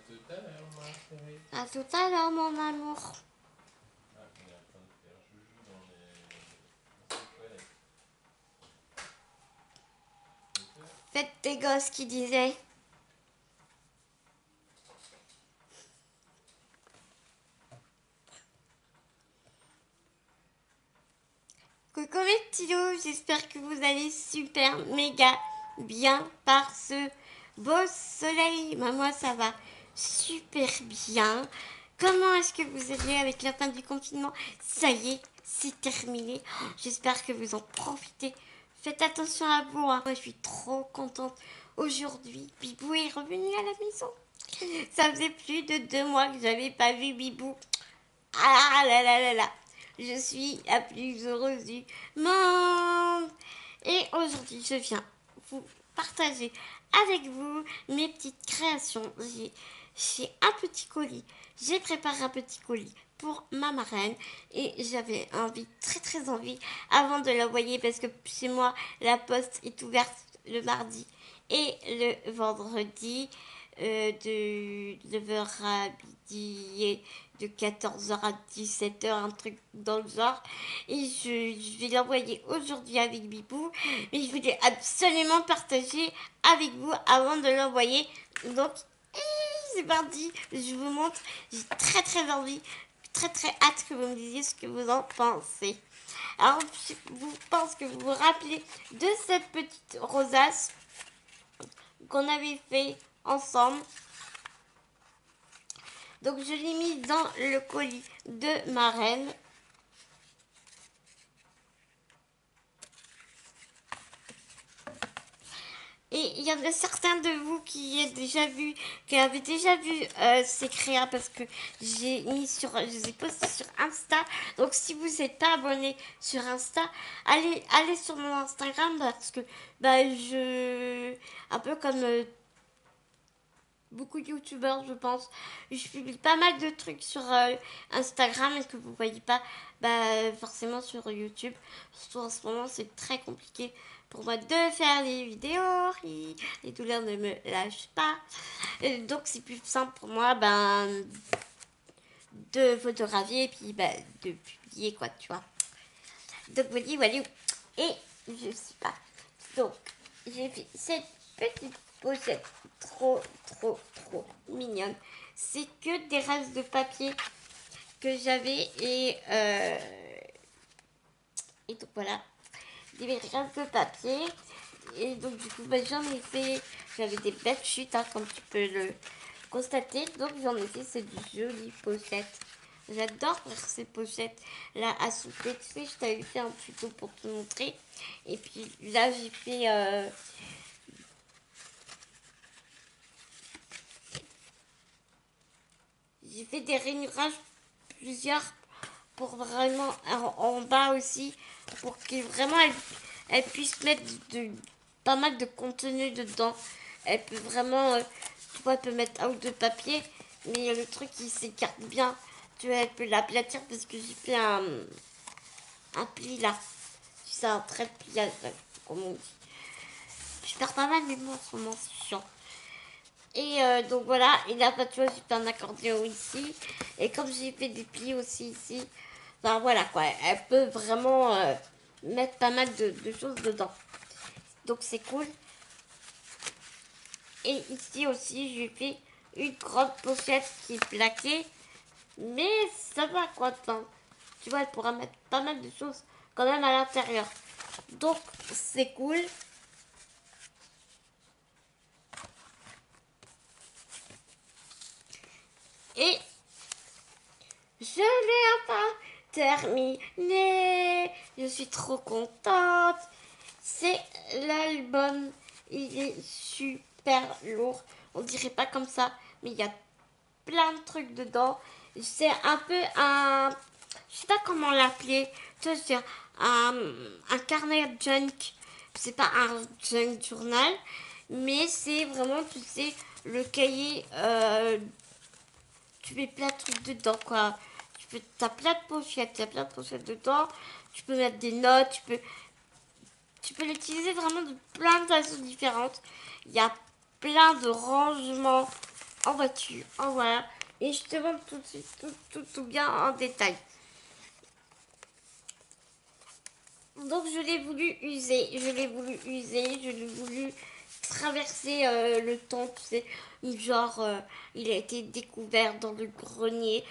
tout à l'heure, ma chérie. À tout à l'heure, mon amour. Ah, on est en train de faire joujou dans ses toilettes. Faites tes gosses qui disaient. Coucou mes petits loups, j'espère que vous allez super méga bien par ce beau soleil. Bah, moi ça va super bien. Comment est-ce que vous allez avec la fin du confinement? Ça y est, c'est terminé. J'espère que vous en profitez. Faites attention à vous, hein. Moi je suis trop contente. Aujourd'hui, Bibou est revenu à la maison. Ça faisait plus de 2 mois que j'avais pas vu Bibou. Ah là là là là. Je suis la plus heureuse du monde. Et aujourd'hui, je viens vous partager avec vous mes petites créations. J'ai un petit colis. J'ai préparé un petit colis pour ma marraine et j'avais envie, très très envie, avant de l'envoyer parce que chez moi, la poste est ouverte le mardi et le vendredi de 9h à midi et de 14h à 17h, un truc dans le genre. Et je vais l'envoyer aujourd'hui avec Bibou, mais je voulais absolument partager avec vous avant de l'envoyer. Donc, c'est parti, je vous montre. J'ai très très envie, très très hâte que vous me disiez ce que vous en pensez. Alors, je vous pense que vous vous rappelez de cette petite rosace qu'on avait fait ensemble. Donc je l'ai mis dans le colis de ma reine. Et il y en a certains de vous qui avaient déjà vu ces créas parce que je les ai postés sur Insta. Donc si vous n'êtes pas abonné sur Insta, allez sur mon Instagram parce que un peu comme beaucoup de youtubeurs je pense, je publie pas mal de trucs sur Instagram et que vous voyez pas forcément sur YouTube. Surtout en ce moment c'est très compliqué pour moi de faire des vidéos, les douleurs ne me lâchent pas. Donc c'est plus simple pour moi de photographier et puis de publier quoi, tu vois. Donc voilà. Et je sais pas. Donc j'ai fait cette petite pochette trop trop mignonne. C'est que des restes de papier que j'avais et donc voilà, des restes de papier. Et donc du coup j'en ai fait, j'avais des belles chutes comme tu peux le constater. Donc j'en ai fait cette jolie pochette. J'adore faire ces pochettes là à souffler. Tu sais, je t'avais fait un tuto pour te montrer. Et puis là j'ai fait des rainurages plusieurs pour vraiment en bas aussi pour que vraiment elle puisse mettre pas mal de contenu dedans. Elle peut vraiment tu vois, elle peut mettre un ou deux papiers, mais le truc il s'écarte bien. Tu vois, elle peut l'aplatir parce que j'ai fait un pli là. C'est un trait de pliage, comme on dit. Je perds pas mal mes mots en ce moment, c'est chiant. Et donc voilà, et là tu vois j'ai fait un accordéon ici. Et comme j'ai fait des plis aussi ici, enfin voilà quoi, elle peut vraiment mettre pas mal de choses dedans. Donc c'est cool. Et ici aussi j'ai fait une grande pochette qui est plaquée. Mais ça va quoi, enfin, tu vois, elle pourra mettre pas mal de choses quand même à l'intérieur. Donc c'est cool. Et je l'ai enfin terminé. Je suis trop contente. C'est l'album. Il est super lourd. On dirait pas comme ça, mais il y a plein de trucs dedans. C'est un peu un... Je sais pas comment l'appeler. Tu vois, c'est un carnet junk. C'est pas un junk journal, mais c'est vraiment, tu sais, le cahier tu mets plein de trucs dedans, quoi. T'as plein de pochettes, t'as plein de pochettes dedans. Tu peux mettre des notes, tu peux l'utiliser vraiment de plein de façons différentes. Il y a plein de rangements en voiture, en voilà. Et je te montre tout de suite, tout bien en détail. Donc je l'ai voulu user, je l'ai voulu traverser le temps, tu sais, genre il a été découvert dans le grenier,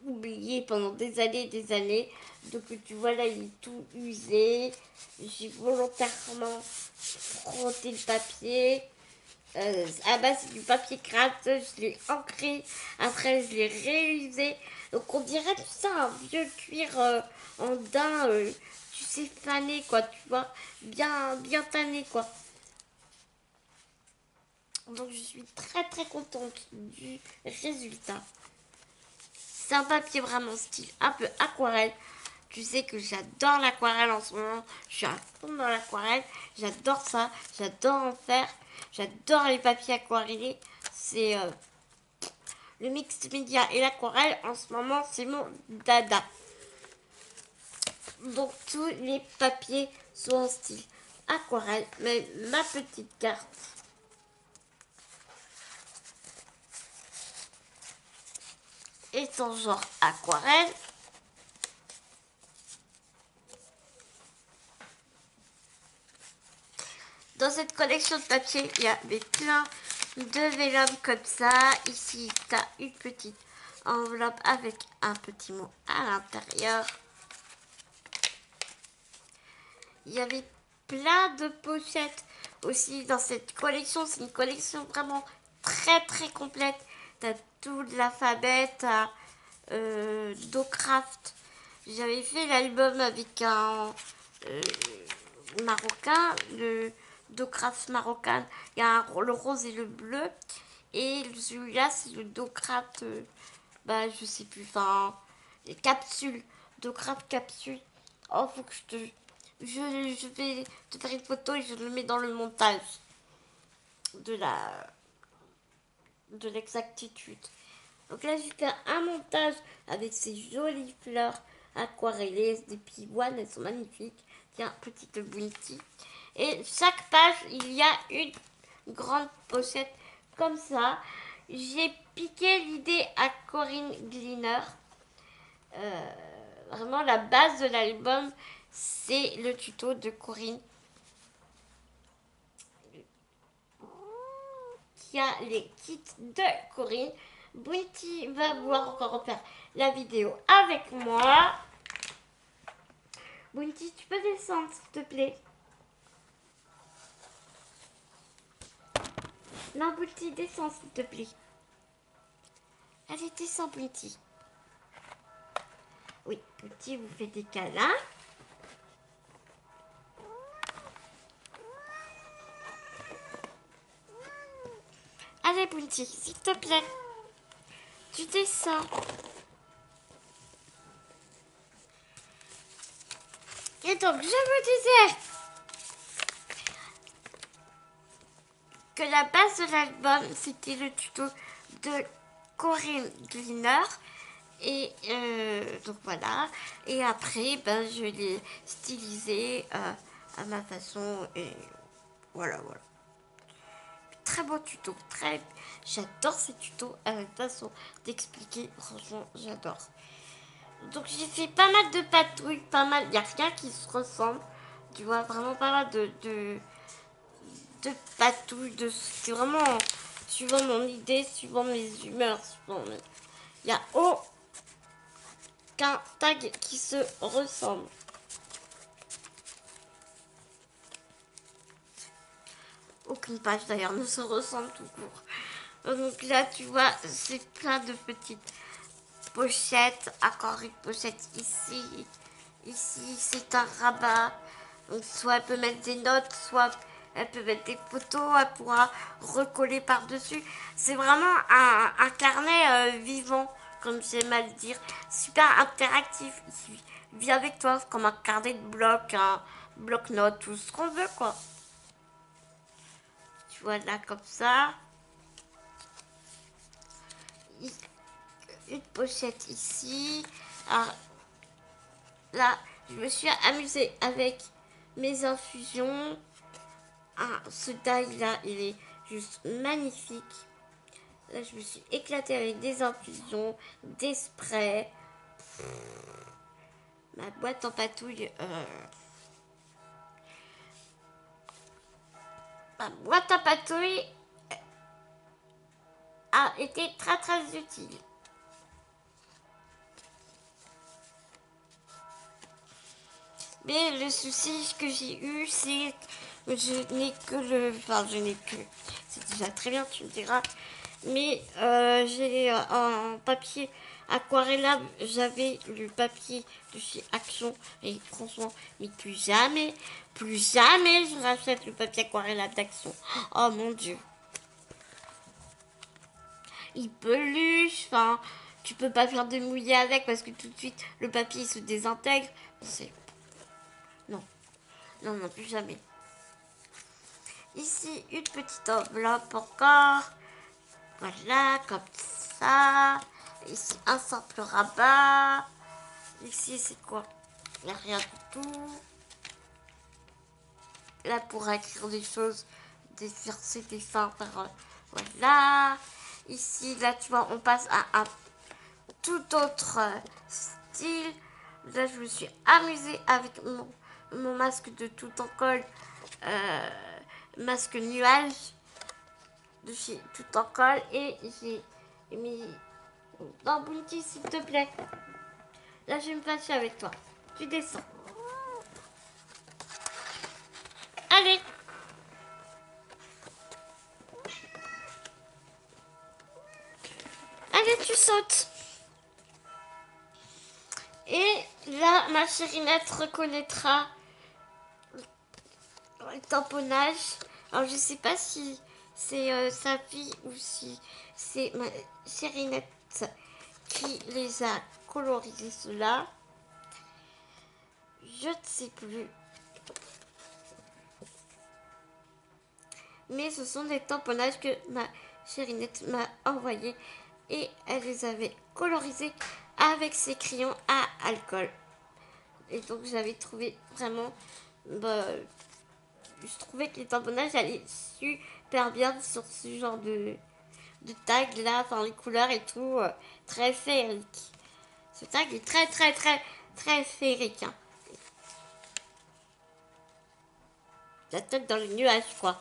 oublié pendant des années. Donc tu vois là il est tout usé, j'ai volontairement frotté le papier. À base c'est du papier craft, je l'ai ancré, après je l'ai réusé. Donc on dirait tout ça un vieux cuir en daim, tu sais, fané quoi, tu vois, bien tanné quoi. Donc je suis très contente du résultat. C'est un papier vraiment style un peu aquarelle. Tu sais que j'adore l'aquarelle en ce moment. Je suis à fond dans l'aquarelle. J'adore ça. J'adore en faire. J'adore les papiers aquarellés. C'est le mixte média et l'aquarelle. En ce moment, c'est mon dada. Donc tous les papiers sont en style aquarelle. Mais ma petite carte est en genre aquarelle. Dans cette collection de papier, il y avait plein de vélums comme ça. Ici, tu as une petite enveloppe avec un petit mot à l'intérieur. Il y avait plein de pochettes aussi dans cette collection. C'est une collection vraiment très complète. Tu as tout de l'alphabet, tu as Docraft. J'avais fait l'album avec un marocain, le Docraft marocain. Il y a le rose et le bleu. Et celui-là, c'est le Docraft, bah je sais plus, enfin, les capsules. Docraft capsule. Oh, faut que je vais te faire une photo et je le mets dans le montage de l'exactitude. Donc là, j'ai fait un montage avec ces jolies fleurs aquarellées, des pivoines, elles sont magnifiques. Tiens, petite bounty. Et chaque page, il y a une grande pochette comme ça. J'ai piqué l'idée à Corinne Gleaner. Vraiment, la base de l'album, c'est le tuto de Corinne. Qui a les kits de Corinne. Bounty va vouloir encore refaire la vidéo avec moi. Bounty, tu peux descendre s'il te plaît. Non, Bounty, descends s'il te plaît. Allez, descends, Bounty. Oui, Bounty vous fait des câlins. Allez, Bounty, s'il te plaît. Tu descends. Et donc, je me disais que la base de l'album, c'était le tuto de Corinne Gleaner. Et donc voilà. Et après, ben, je l'ai stylisé à ma façon. Et voilà. Très beau tuto. J'adore ces tutos à la façon d'expliquer. Franchement, j'adore. Donc j'ai fait pas mal de patouilles. Il n'y a rien qui se ressemble. Tu vois, vraiment pas mal de patouilles. C'est vraiment suivant mon idée, suivant mes humeurs. Il n'y a aucun tag qui se ressemble. Aucune page d'ailleurs ne se ressemble tout court. Donc là, tu vois, c'est plein de petites pochettes. Encore une pochette ici. Ici, c'est un rabat. Donc soit elle peut mettre des notes, soit elle peut mettre des photos. Elle pourra recoller par-dessus. C'est vraiment un carnet vivant, comme j'aime à le dire. Super interactif. Il vit avec toi comme un carnet de bloc, un bloc-notes, tout ce qu'on veut, quoi. Tu vois là comme ça. Une pochette ici. Alors là, je me suis amusée avec mes infusions. Ah, ce die là, il est juste magnifique. Là, je me suis éclatée avec des infusions, des sprays. Ma boîte en patouille. Ma boîte à patouille a été très très utile. Mais le souci que j'ai eu, c'est que je n'ai que le... Enfin, je n'ai que... C'est déjà très bien, tu me diras. Mais j'ai un papier aquarellable. J'avais le papier de chez Action. Et franchement, mais plus jamais je rachète le papier aquarellable d'Action. Oh mon Dieu. Il peluche, enfin, tu peux pas faire de mouillé avec parce que tout de suite le papier se désintègre. C'est... Non, non, non, plus jamais. Ici, une petite enveloppe encore. Voilà, comme ça. Ici, un simple rabat. Ici, c'est quoi? Il n'y a rien du tout. Là, pour écrire des choses, faire ses dessins, faire... voilà. Ici, là, tu vois, on passe à un tout autre style. Là, je me suis amusée avec mon masque de tout en colle. Masque nuage de chez tout en colle. Et j'ai mis... Non, Bounty, s'il te plaît. Là, je vais me fâcher avec toi. Tu descends. Allez. Allez, tu sautes. Et là, ma chérinette reconnaîtra le tamponnage. Alors, je sais pas si c'est sa fille ou si c'est ma chérinette qui les a colorisés ceux-là. Je ne sais plus. Mais ce sont des tamponnages que ma chérinette m'a envoyés et elle les avait colorisés avec ses crayons à alcool. Et donc j'avais trouvé vraiment... je trouvais que les tamponnages allaient super bien sur ce genre de tag là, enfin les couleurs et tout, très féerique. Ce tag est très très très très féerique. Hein. La tête dans les nuages quoi.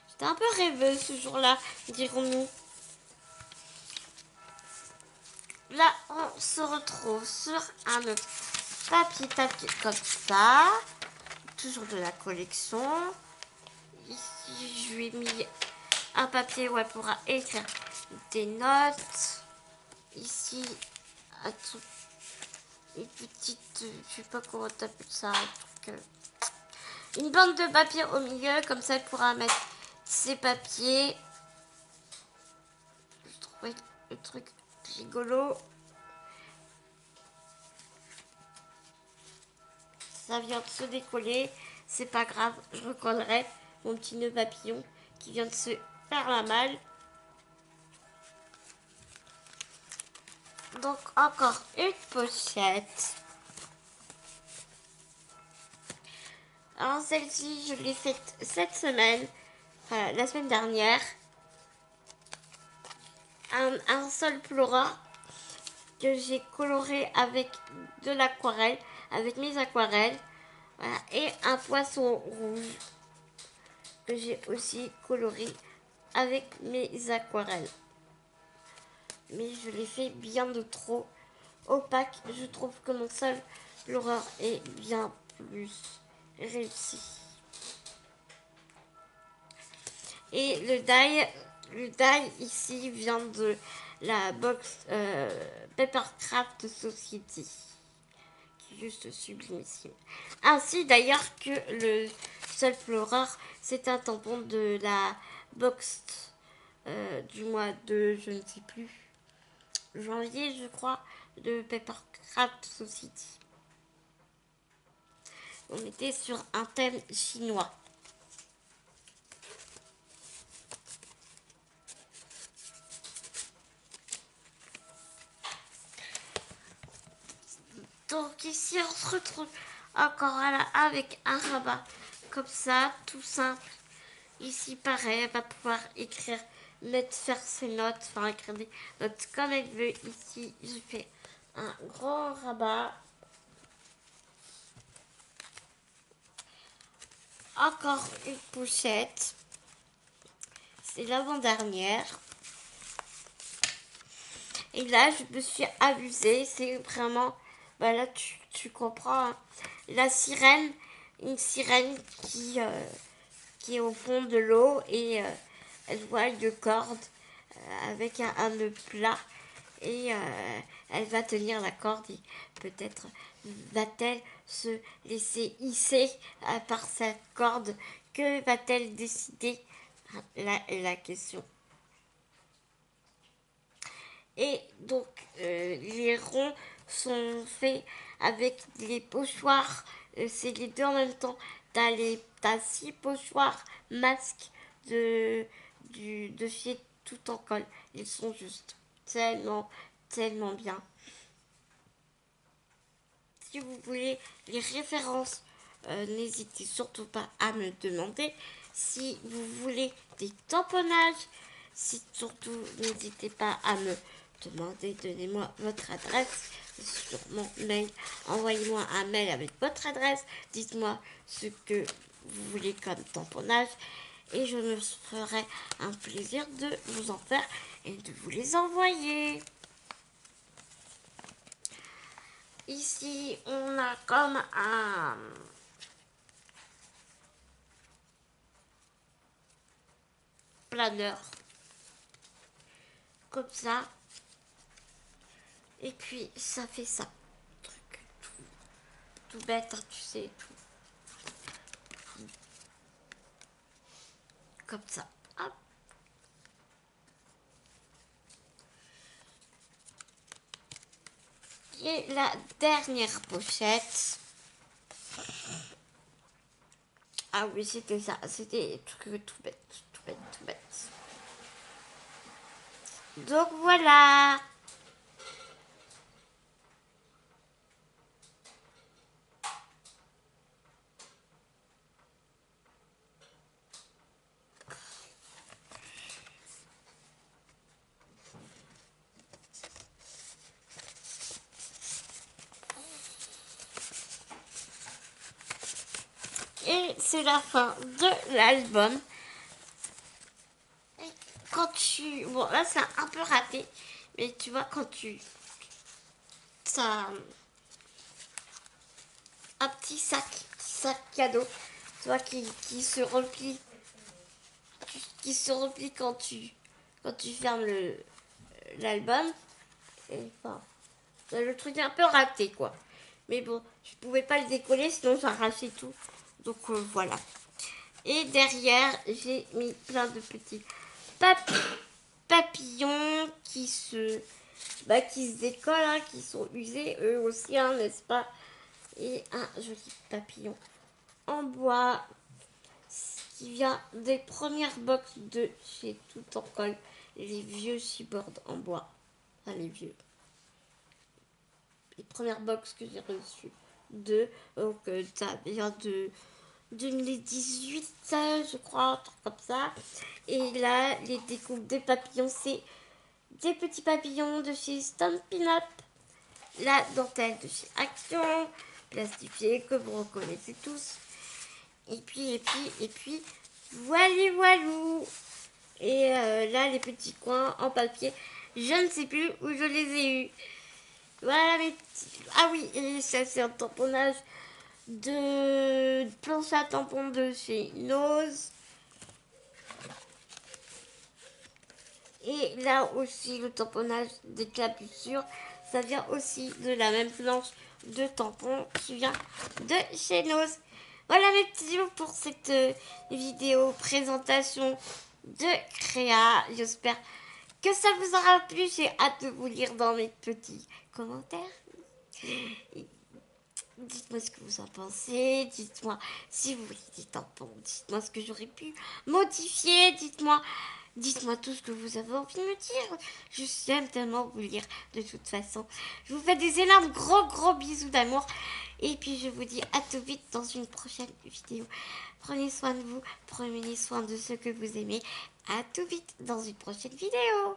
J'étais un peu rêveuse ce jour-là, dirons-nous. Là, on se retrouve sur un papier comme ça. Toujours de la collection. Ici, je lui ai mis un papier où elle pourra écrire des notes. Ici, une petite, je sais pas comment t'appelles ça, une bande de papier au milieu, comme ça elle pourra mettre ses papiers. Je trouvais le truc rigolo. Ça vient de se décoller, c'est pas grave, je recollerai mon petit nœud papillon qui vient de se faire la malle. Donc encore une pochette. Alors celle-ci, je l'ai faite cette semaine, enfin, la semaine dernière. Un sol Flora que j'ai coloré avec de l'aquarelle, avec mes aquarelles. Voilà. Et un poisson rouge que j'ai aussi coloré avec mes aquarelles. Mais je l'ai fait bien de trop opaque. Je trouve que mon sol Flora est bien plus réussi. Et le die ici vient de la box Papercraft Society, qui est juste sublimissime. Ainsi d'ailleurs que le Flora, c'est un tampon de la box du mois de, je ne sais plus, janvier je crois, de Papercraft Society. On était sur un thème chinois. Donc ici on se retrouve encore avec un rabat comme ça, tout simple. Ici, pareil, elle va pouvoir écrire, faire ses notes, enfin écrire des notes comme elle veut. Ici, je fais un grand rabat. Encore une pochette. C'est l'avant-dernière. Et là, je me suis amusée. C'est vraiment... Bah là, tu comprends. Hein. La sirène, une sirène qui est au fond de l'eau et elle voit une corde avec un nœud plat. Et elle va tenir la corde et peut-être va-t-elle se laisser hisser par cette corde. Que va-t-elle décider? La question. Et donc, les ronds sont faits avec les pochoirs. C'est les deux en même temps. T'as 6 pochoirs masques de chez Tout en Colle. Ils sont juste tellement bien. Si vous voulez les références, n'hésitez surtout pas à me demander. Si vous voulez des tamponnages, surtout n'hésitez pas à me demander. Donnez-moi votre adresse sur mon mail. Envoyez-moi un mail avec votre adresse. Dites-moi ce que vous voulez comme tamponnage. Et je me ferai un plaisir de vous en faire et de vous les envoyer. Ici, on a comme un planeur. Comme ça. Et puis, ça fait ça. Truc tout bête, hein, tu sais, tout. Comme ça. Hop. Et la dernière pochette. Ah oui, c'était ça. C'était tout bête, tout bête, tout bête. Donc voilà. Et c'est la fin de l'album. Quand tu... Bon, là, c'est un peu raté. Mais tu vois, quand tu... Ça... Un petit sac cadeau. Tu vois, qui se replie. Qui se replie quand tu fermes l'album. Et enfin... Le truc est un peu raté, quoi. Mais bon, je pouvais pas le décoller, sinon j'arrachais tout. Donc voilà. Et derrière, j'ai mis plein de petits papillons qui se décollent, hein, qui sont usés eux aussi, hein, n'est-ce pas? Et un joli papillon en bois qui vient des premières box de chez Tout en Colle, les vieux chipboards en bois. Enfin, les vieux. Les premières box que j'ai reçues donc ça vient de 2018, je crois, un truc comme ça. Et là, les découpes des papillons, c'est des petits papillons de chez Stampin' Up, la dentelle de chez Action, plastifiée que vous reconnaissez tous. Et puis, voilà, voilou. Et là, les petits coins en papier, je ne sais plus où je les ai eus. Voilà mes petits... Ah oui, et ça c'est un tamponnage de planche à tampons de chez Nose. Et là aussi le tamponnage des clapissures, ça vient aussi de la même planche de tampons qui vient de chez Nose. Voilà mes petits mots pour cette vidéo présentation de Créa. J'espère que ça vous aura plu. J'ai hâte de vous lire dans mes petits commentaires. Dites-moi ce que vous en pensez, dites-moi si vous voulez des tampons, dites-moi ce que j'aurais pu modifier, dites-moi tout ce que vous avez envie de me dire. Je aime tellement vous lire de toute façon. Je vous fais des énormes gros bisous d'amour Et puis je vous dis à tout vite dans une prochaine vidéo. Prenez soin de vous, prenez soin de ceux que vous aimez. À tout vite dans une prochaine vidéo.